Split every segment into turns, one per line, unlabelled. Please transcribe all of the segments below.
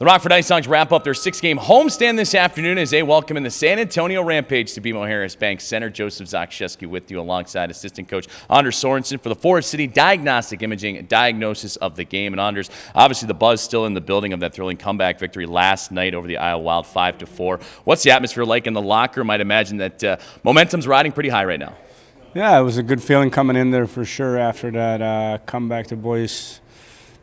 The Rockford IceHogs wrap up their 6-game homestand this afternoon as they welcome in the San Antonio Rampage to BMO Harris Bank Center. Joseph Zakshesky with you alongside assistant coach Anders Sorensen for the Forest City Diagnostic Imaging diagnosis of the game. And Anders, obviously the buzz still in the building of that thrilling comeback victory last night over the Iowa Wild 5-4. What's the atmosphere like in the locker room? I'd imagine that momentum's riding pretty high right now.
Yeah, it was a good feeling coming in there for sure after that comeback. The boys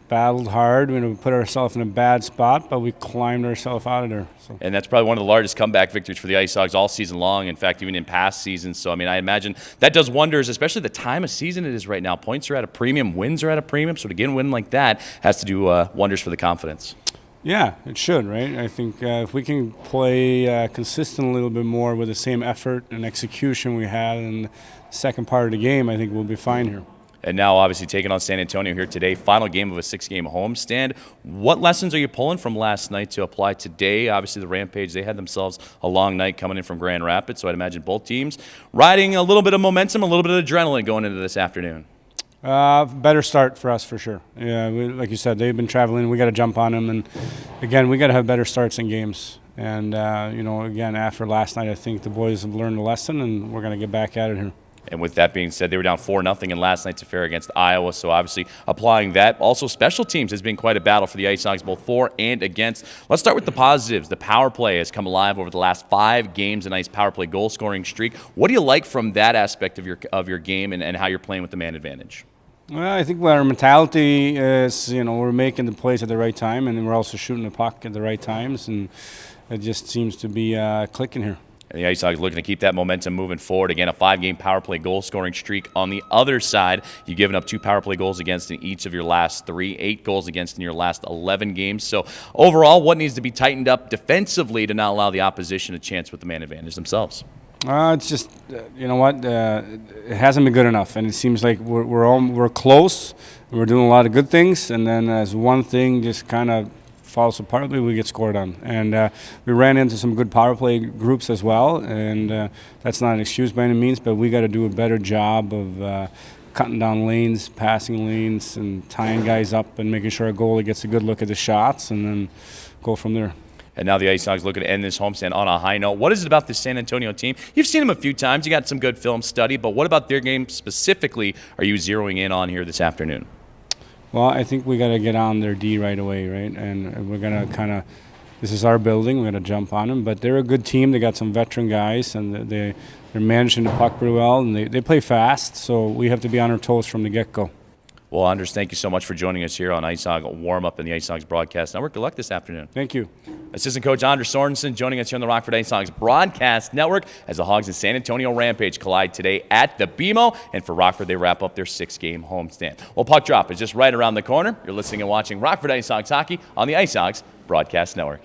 battled hard. We put ourselves in a bad spot, but we climbed ourselves out of there. So.
And that's probably one of the largest comeback victories for the IceHogs all season long. In fact, even in past seasons. So, I mean, I imagine that does wonders, especially the time of season it is right now. Points are at a premium, wins are at a premium. So to get a win like that has to do wonders for the confidence.
Yeah, it should, right? I think if we can play consistent a little bit more with the same effort and execution we had in the second part of the game, I think we'll be fine here.
And now, obviously, taking on San Antonio here today, final game of a 6-game homestand. What lessons are you pulling from last night to apply today? Obviously, the Rampage, they had themselves a long night coming in from Grand Rapids, so I'd imagine both teams riding a little bit of momentum, a little bit of adrenaline going into this afternoon.
Better start for us for sure. Yeah, like you said, they've been traveling. We got to jump on them, and again, we got to have better starts in games. And again, after last night, I think the boys have learned a lesson, and we're going to get back at it here.
And with that being said, they were down 4-0 in last night's affair against Iowa, so obviously applying that. Also, special teams has been quite a battle for the IceHogs, both for and against. Let's start with the positives. The power play has come alive over the last 5 games, a nice power play goal-scoring streak. What do you like from that aspect of your game and how you're playing with the man advantage?
Well, I think our mentality is, we're making the plays at the right time, and then we're also shooting the puck at the right times, and it just seems to be clicking here.
And the IceHogs looking to keep that momentum moving forward. Again, a 5-game power play goal-scoring streak. On the other side, you've given up 2 power play goals against in each of your last 3, 8 goals against in your last 11 games. So overall, what needs to be tightened up defensively to not allow the opposition a chance with the man advantage themselves?
It's just, it hasn't been good enough, and it seems like we're close. We're doing a lot of good things, and then as one thing just kind of falls apart, we get scored on. And we ran into some good power play groups as well, and that's not an excuse by any means, but we got to do a better job of cutting down lanes, passing lanes, and tying guys up and making sure our goalie gets a good look at the shots and then go from there.
And now the IceHogs looking to end this homestand on a high note. What is it about this San Antonio team? You've seen them a few times. You got some good film study, but what about their game specifically are you zeroing in on here this afternoon?
Well, I think we got to get on their D right away, right? And we're going to kind of, this is our building, we're going to jump on them. But they're a good team. They got some veteran guys, and they're managing the puck pretty well, and they play fast, so we have to be on our toes from the get-go.
Well, Anders, thank you so much for joining us here on IceHog Warm-Up and the IceHogs Broadcast Network. Good luck this afternoon.
Thank you.
Assistant Coach Anders Sorensen joining us here on the Rockford IceHogs Broadcast Network as the Hogs and San Antonio Rampage collide today at the BMO. And for Rockford, they wrap up their 6-game homestand. Well, puck drop is just right around the corner. You're listening and watching Rockford IceHogs Hockey on the IceHogs Broadcast Network.